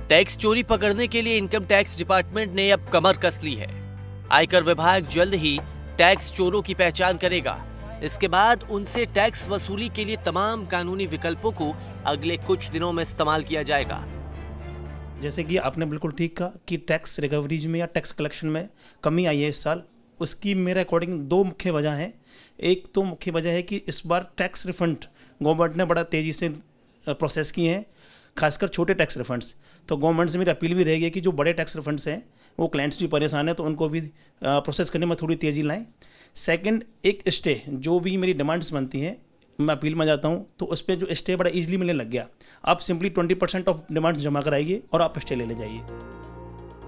Tax चोरी पकड़ने के लिए इनकम टैक्स डिपार्टमेंट ने अब कमर कस ली है। आयकर विभाग जल्द ही टैक्स चोरों की पहचान करेगा। इसके बाद उनसे टैक्स वसूली के लिए तमाम कानूनी विकल्पों को अगले कुछ दिनों में इस्तेमाल किया जाएगा। जैसे कि आपने बिल्कुल ठीक कहा कि टैक्स रिकवरीज में या टैक्स कलेक्शन में कमी आई है इस साल। उसकी मेरे अकॉर्डिंग दो मुख्य वजह हैं। एक तो मुख्य वजह है कि इस बार टैक्स रिफंड गवर्नमेंट ने बड़ा तेज़ी से प्रोसेस किए हैं, खासकर छोटे टैक्स रिफंड्स। तो गवर्नमेंट से मेरी अपील भी रहेगी कि जो बड़े टैक्स रिफंड्स हैं वो क्लाइंट्स भी परेशान हैं, तो उनको भी प्रोसेस करने में थोड़ी तेज़ी लाएं। सेकंड, एक स्टे जो भी मेरी डिमांड्स बनती हैं, मैं अपील में जाता हूँ तो उस पर जो स्टे बड़ा ईजिली मिलने लग गया। आप सिंपली 20% ऑफ डिमांड्स जमा कराइए और आप स्टे ले जाइए।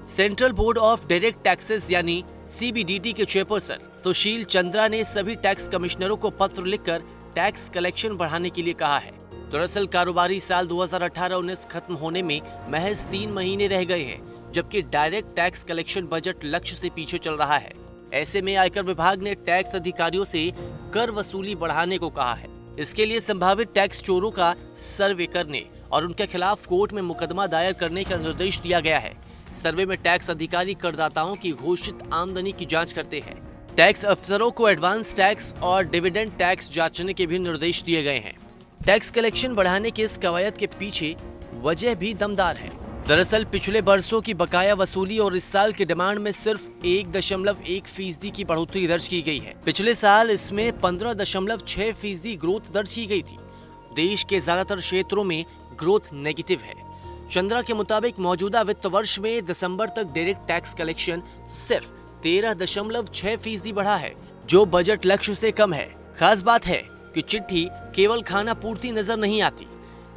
Central board of direct taxes यानी CBDT के चेयरपर्सन सुशील चंद्रा ने सभी टैक्स कमिश्नरों को पत्र लिखकर टैक्स कलेक्शन बढ़ाने के लिए कहा है। दरअसल कारोबारी साल 2018-19 खत्म होने में महज 3 महीने रह गए हैं, जबकि डायरेक्ट टैक्स कलेक्शन बजट लक्ष्य से पीछे चल रहा है। ऐसे में आयकर विभाग ने टैक्स अधिकारियों से कर वसूली बढ़ाने को कहा है। इसके लिए संभावित टैक्स चोरों का सर्वे करने और उनके खिलाफ कोर्ट में मुकदमा दायर करने का निर्देश दिया गया है। सर्वे में टैक्स अधिकारी करदाताओं की घोषित आमदनी की जांच करते हैं। टैक्स अफसरों को एडवांस टैक्स और डिविडेंड टैक्स जांचने के भी निर्देश दिए गए हैं। टैक्स कलेक्शन बढ़ाने की इस कवायद के पीछे वजह भी दमदार है। दरअसल पिछले बरसों की बकाया वसूली और इस साल की डिमांड में सिर्फ 1.1% की बढ़ोतरी दर्ज की गई है। पिछले साल इसमें 15.6% ग्रोथ दर्ज की गई थी। देश के ज्यादातर क्षेत्रों में ग्रोथ नेगेटिव है। चंद्रा के मुताबिक मौजूदा वित्त वर्ष में दिसंबर तक डायरेक्ट टैक्स कलेक्शन सिर्फ 13.6% बढ़ा है, जो बजट लक्ष्य से कम है। खास बात है कि चिट्ठी केवल खाना पूर्ति नजर नहीं आती।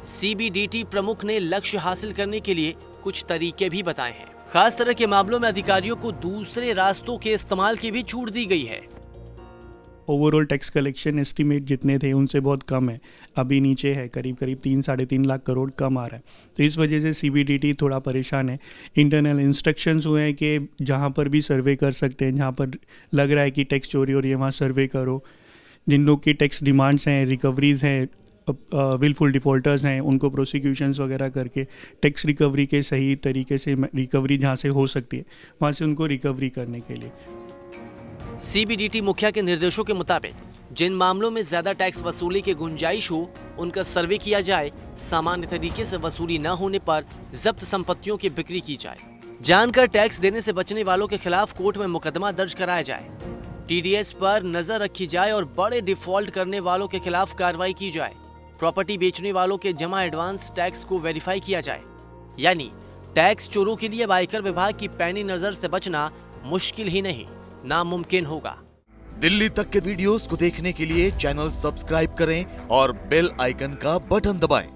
CBDT प्रमुख ने लक्ष्य हासिल करने के लिए कुछ तरीके भी बताए हैं। खास तरह के मामलों में अधिकारियों को दूसरे रास्तों के इस्तेमाल की भी छूट दी गई है। ओवरऑल टैक्स कलेक्शन एस्टीमेट जितने थे उनसे बहुत कम है, अभी नीचे है, करीब 3-3.5 लाख करोड़ कम आ रहा है। तो इस वजह से CBDT थोड़ा परेशान है। इंटरनल इंस्ट्रक्शंस हुए हैं कि जहाँ पर भी सर्वे कर सकते हैं, जहाँ पर लग रहा है कि टैक्स चोरी हो रही है वहाँ सर्वे करो। जिन लोग की टैक्स डिमांड्स हैं, रिकवरीज हैं, विलफुल डिफ़ॉल्टर्स हैं, उनको प्रोसिक्यूशंस वगैरह करके टैक्स रिकवरी के सही तरीके से रिकवरी जहाँ से हो सकती है वहाँ से उनको रिकवरी करने के लिए। CBDT मुखिया के निर्देशों के मुताबिक जिन मामलों में ज्यादा टैक्स वसूली की गुंजाइश हो उनका सर्वे किया जाए। सामान्य तरीके से वसूली न होने पर जब्त संपत्तियों की बिक्री की जाए। जानकर टैक्स देने से बचने वालों के खिलाफ कोर्ट में मुकदमा दर्ज कराया जाए। TDS पर नजर रखी जाए और बड़े डिफॉल्ट करने वालों के खिलाफ कार्रवाई की जाए। प्रॉपर्टी बेचने वालों के जमा एडवांस टैक्स को वेरीफाई किया जाए। यानी टैक्स चोरों के लिए आयकर विभाग की पैनी नजर से बचना मुश्किल ही नहीं, नामुमकिन होगा। दिल्ली तक के वीडियोस को देखने के लिए चैनल सब्सक्राइब करें और बेल आइकन का बटन दबाएं।